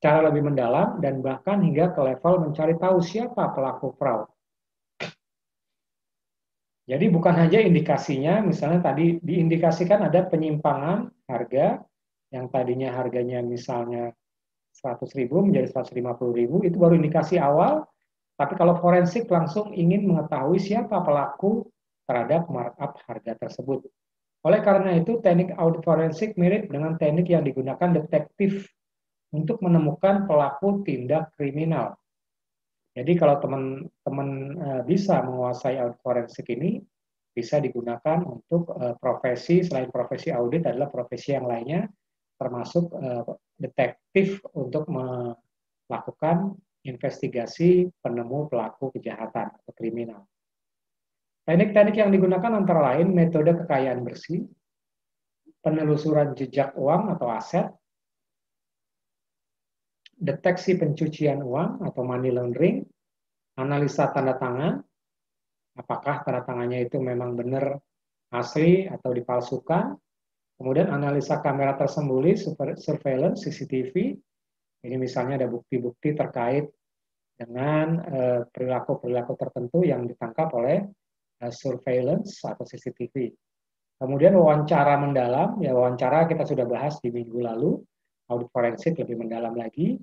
secara lebih mendalam dan bahkan hingga ke level mencari tahu siapa pelaku fraud. Jadi bukan hanya indikasinya, misalnya tadi diindikasikan ada penyimpangan harga yang tadinya harganya misalnya 100.000 menjadi 150.000, itu baru indikasi awal. Tapi kalau forensik langsung ingin mengetahui siapa pelaku terhadap markup harga tersebut. Oleh karena itu, teknik audit forensik mirip dengan teknik yang digunakan detektif untuk menemukan pelaku tindak kriminal. Jadi kalau teman-teman bisa menguasai audit forensik ini, bisa digunakan untuk profesi, selain profesi audit adalah profesi yang lainnya, termasuk detektif untuk melakukan investigasi penemu pelaku kejahatan atau kriminal. Teknik-teknik yang digunakan antara lain metode kekayaan bersih, penelusuran jejak uang atau aset, deteksi pencucian uang atau money laundering, analisa tanda tangan, apakah tanda tangannya itu memang benar asli atau dipalsukan, kemudian analisa kamera tersembunyi, surveillance, CCTV, ini misalnya ada bukti-bukti terkait dengan perilaku-perilaku tertentu yang ditangkap oleh surveillance atau CCTV. Kemudian wawancara mendalam, ya wawancara kita sudah bahas di minggu lalu, audit forensik lebih mendalam lagi.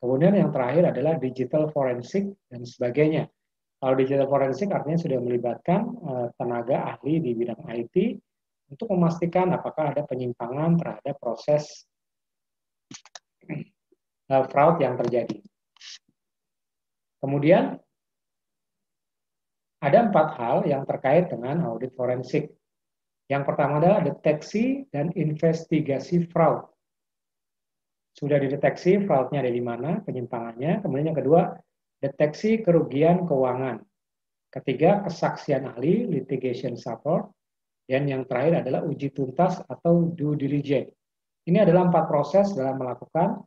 Kemudian yang terakhir adalah digital forensik dan sebagainya. Kalau digital forensik artinya sudah melibatkan tenaga ahli di bidang IT untuk memastikan apakah ada penyimpangan terhadap proses fraud yang terjadi. Kemudian ada 4 hal yang terkait dengan audit forensik. Yang pertama adalah deteksi dan investigasi fraud. Sudah dideteksi fraudnya ada di mana, penyimpangannya. Kemudian yang kedua, deteksi kerugian keuangan. Ketiga, kesaksian ahli, litigation support. Dan yang terakhir adalah uji tuntas atau due diligence. Ini adalah 4 proses dalam melakukan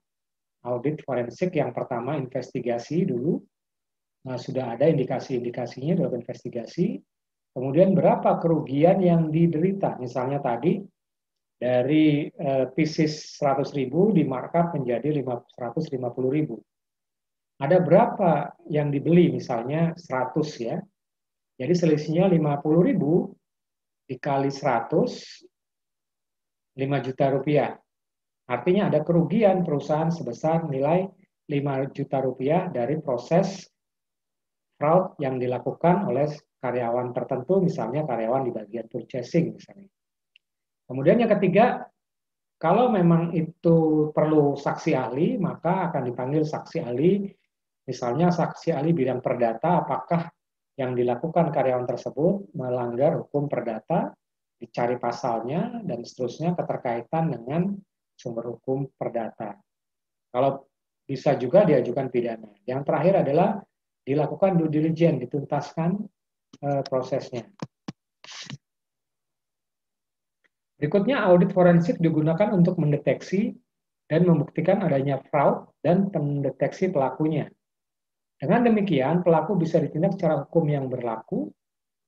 audit forensik. Yang pertama, investigasi dulu. Nah, sudah ada indikasi-indikasinya dalam investigasi. Kemudian berapa kerugian yang diderita. Misalnya tadi, dari pieces 100.000 di markup menjadi 150.000. Ada berapa yang dibeli, misalnya 100 ya. Jadi selisihnya 50.000 dikali 100, 5 juta rupiah. Artinya ada kerugian perusahaan sebesar nilai 5 juta rupiah dari proses fraud yang dilakukan oleh karyawan tertentu, misalnya karyawan di bagian purchasing misalnya. Kemudian yang ketiga, kalau memang itu perlu saksi ahli, maka akan dipanggil saksi ahli, misalnya saksi ahli bidang perdata, apakah yang dilakukan karyawan tersebut melanggar hukum perdata, dicari pasalnya, dan seterusnya keterkaitan dengan sumber hukum perdata. Kalau bisa juga diajukan pidana. Yang terakhir adalah dilakukan due diligence, dituntaskan prosesnya. Berikutnya, audit forensik digunakan untuk mendeteksi dan membuktikan adanya fraud dan pendeteksi pelakunya. Dengan demikian, pelaku bisa ditindak secara hukum yang berlaku.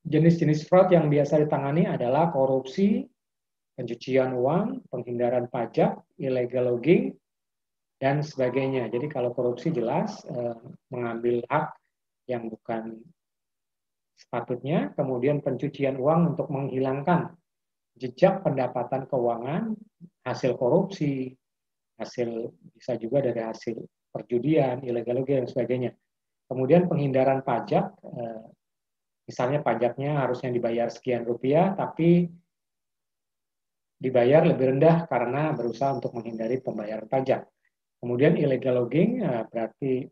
Jenis-jenis fraud yang biasa ditangani adalah korupsi, pencucian uang, penghindaran pajak, illegal logging, dan sebagainya. Jadi kalau korupsi jelas mengambil hak yang bukan sepatutnya, kemudian pencucian uang untuk menghilangkan jejak pendapatan keuangan, hasil korupsi, hasil bisa juga dari hasil perjudian, illegal logging, dan sebagainya. Kemudian penghindaran pajak, misalnya pajaknya harusnya dibayar sekian rupiah, tapi dibayar lebih rendah karena berusaha untuk menghindari pembayaran pajak. Kemudian illegal logging berarti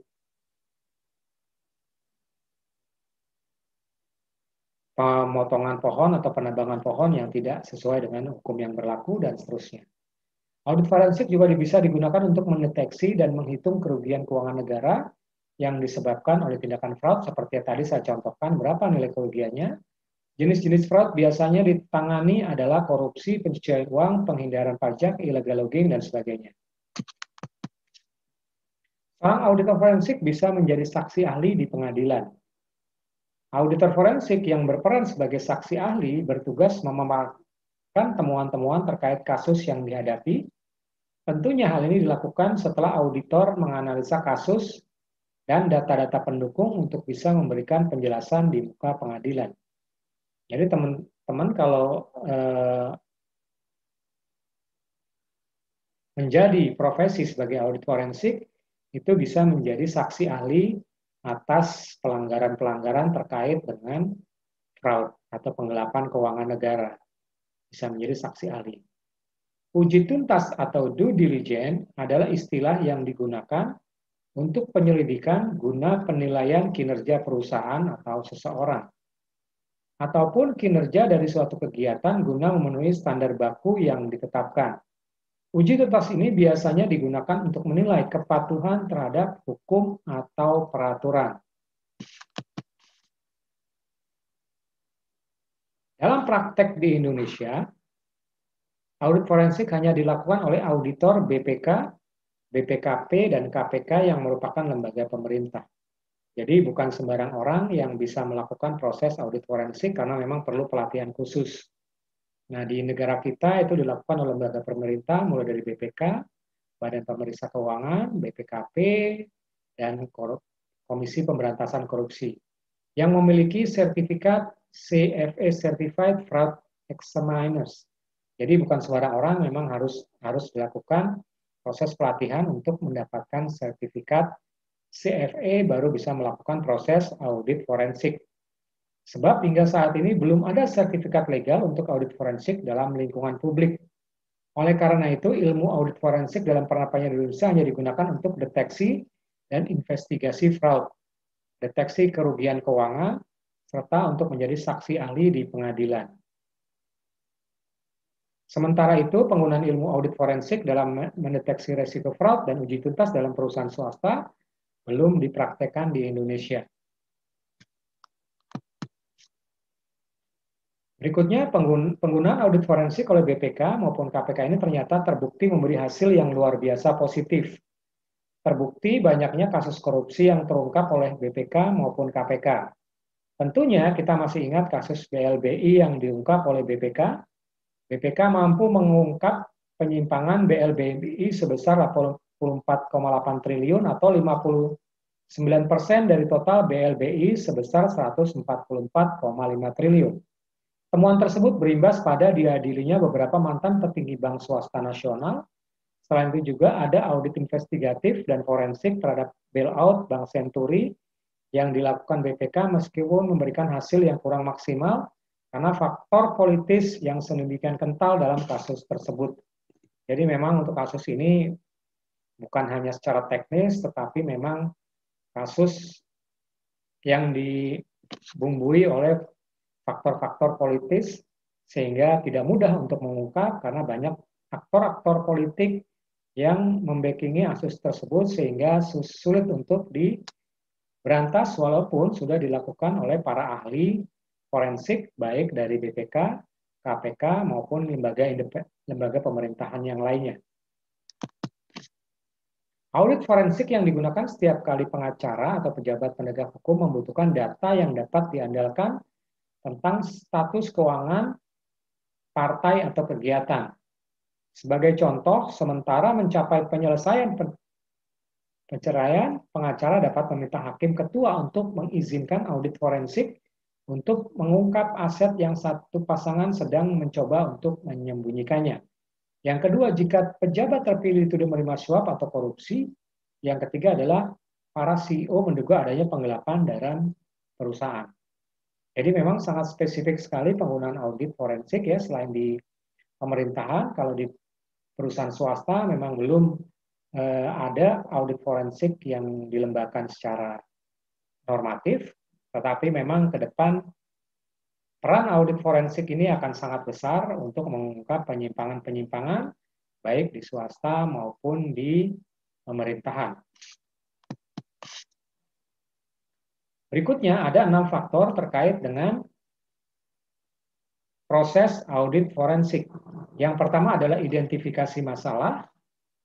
pemotongan pohon atau penebangan pohon yang tidak sesuai dengan hukum yang berlaku, dan seterusnya. Audit forensik juga bisa digunakan untuk mendeteksi dan menghitung kerugian keuangan negara yang disebabkan oleh tindakan fraud, seperti yang tadi saya contohkan berapa nilai kerugiannya. Jenis-jenis fraud biasanya ditangani adalah korupsi, pencucian uang, penghindaran pajak, illegal logging, dan sebagainya. Seorang auditor forensik bisa menjadi saksi ahli di pengadilan. Auditor forensik yang berperan sebagai saksi ahli bertugas memaparkan temuan-temuan terkait kasus yang dihadapi, Tentunya hal ini dilakukan setelah auditor menganalisa kasus dan data-data pendukung untuk bisa memberikan penjelasan di muka pengadilan. Jadi teman-teman kalau menjadi profesi sebagai audit forensik, itu bisa menjadi saksi ahli atas pelanggaran-pelanggaran terkait dengan fraud atau penggelapan keuangan negara. Bisa menjadi saksi ahli. Uji tuntas atau due diligence adalah istilah yang digunakan untuk penyelidikan guna penilaian kinerja perusahaan atau seseorang, ataupun kinerja dari suatu kegiatan guna memenuhi standar baku yang ditetapkan. Uji tuntas ini biasanya digunakan untuk menilai kepatuhan terhadap hukum atau peraturan. Dalam praktek di Indonesia, audit forensik hanya dilakukan oleh auditor BPK, BPKP, dan KPK yang merupakan lembaga pemerintah. Jadi bukan sembarang orang yang bisa melakukan proses audit forensik karena memang perlu pelatihan khusus. Nah, di negara kita itu dilakukan oleh lembaga pemerintah mulai dari BPK, Badan Pemeriksa Keuangan, BPKP, dan Komisi Pemberantasan Korupsi yang memiliki sertifikat CFA Certified Fraud Examiners. Jadi bukan sembarang orang memang harus dilakukan proses pelatihan untuk mendapatkan sertifikat CFA baru bisa melakukan proses audit forensik. Sebab hingga saat ini belum ada sertifikat legal untuk audit forensik dalam lingkungan publik. Oleh karena itu, ilmu audit forensik dalam pernapasan Indonesia hanya digunakan untuk deteksi dan investigasi fraud, deteksi kerugian keuangan, serta untuk menjadi saksi ahli di pengadilan. Sementara itu, penggunaan ilmu audit forensik dalam mendeteksi resiko fraud dan uji tuntas dalam perusahaan swasta belum dipraktekkan di Indonesia. Berikutnya, penggunaan audit forensik oleh BPK maupun KPK ini ternyata terbukti memberi hasil yang luar biasa positif. Terbukti banyaknya kasus korupsi yang terungkap oleh BPK maupun KPK. Tentunya kita masih ingat kasus BLBI yang diungkap oleh BPK. BPK mampu mengungkap penyimpangan BLBI sebesar 84,8 triliun atau 59% dari total BLBI sebesar 144,5 triliun. Temuan tersebut berimbas pada diadilinya beberapa mantan petinggi bank swasta nasional. Selain itu juga ada audit investigatif dan forensik terhadap bailout Bank Senturi yang dilakukan BPK meskipun memberikan hasil yang kurang maksimal karena faktor politis yang sedemikian kental dalam kasus tersebut. Jadi memang untuk kasus ini bukan hanya secara teknis, tetapi memang kasus yang dibumbui oleh faktor-faktor politis sehingga tidak mudah untuk mengungkap karena banyak aktor-aktor politik yang membackingi kasus tersebut sehingga sulit untuk diberantas walaupun sudah dilakukan oleh para ahli forensik baik dari BPK, KPK maupun lembaga pemerintahan yang lainnya. Audit forensik yang digunakan setiap kali pengacara atau pejabat penegak hukum membutuhkan data yang dapat diandalkan tentang status keuangan partai atau kegiatan. Sebagai contoh, sementara mencapai penyelesaian perceraian, pengacara dapat meminta hakim ketua untuk mengizinkan audit forensik untuk mengungkap aset yang satu pasangan sedang mencoba untuk menyembunyikannya. Yang kedua, jika pejabat terpilih itu menerima suap atau korupsi. Yang ketiga adalah para CEO menduga adanya penggelapan dalam perusahaan. Jadi memang sangat spesifik sekali penggunaan audit forensik ya, selain di pemerintahan, kalau di perusahaan swasta memang belum ada audit forensik yang dilembagakan secara normatif, tetapi memang ke depan peran audit forensik ini akan sangat besar untuk mengungkap penyimpangan-penyimpangan baik di swasta maupun di pemerintahan. Berikutnya ada 6 faktor terkait dengan proses audit forensik. Yang pertama adalah identifikasi masalah,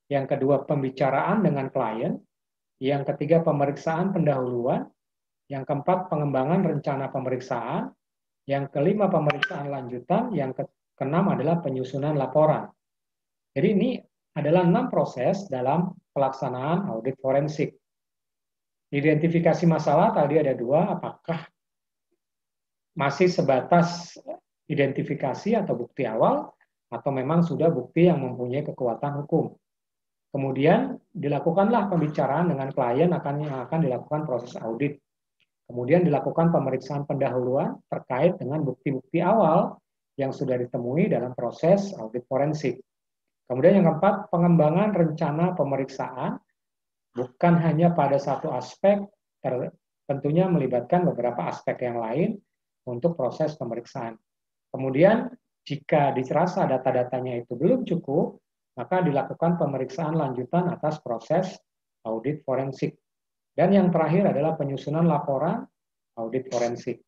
yang kedua pembicaraan dengan klien, yang ketiga pemeriksaan pendahuluan, yang keempat pengembangan rencana pemeriksaan, yang kelima pemeriksaan lanjutan, yang keenam adalah penyusunan laporan. Jadi ini adalah 6 proses dalam pelaksanaan audit forensik. Identifikasi masalah tadi ada 2, apakah masih sebatas identifikasi atau bukti awal, atau memang sudah bukti yang mempunyai kekuatan hukum. Kemudian dilakukanlah pembicaraan dengan klien yang akan dilakukan proses audit. Kemudian dilakukan pemeriksaan pendahuluan terkait dengan bukti-bukti awal yang sudah ditemui dalam proses audit forensik. Kemudian yang keempat, pengembangan rencana pemeriksaan bukan hanya pada satu aspek, tentunya melibatkan beberapa aspek yang lain untuk proses pemeriksaan. Kemudian jika dirasa data-datanya itu belum cukup, maka dilakukan pemeriksaan lanjutan atas proses audit forensik. Dan yang terakhir adalah penyusunan laporan audit forensik.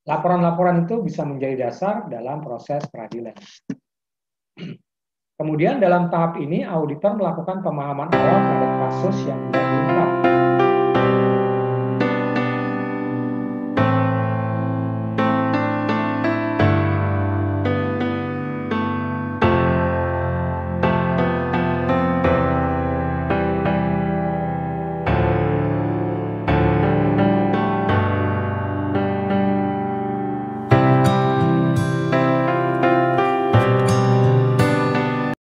Laporan-laporan itu bisa menjadi dasar dalam proses peradilan. Kemudian dalam tahap ini, auditor melakukan pemahaman awal terhadap kasus yang menjadi ungkap.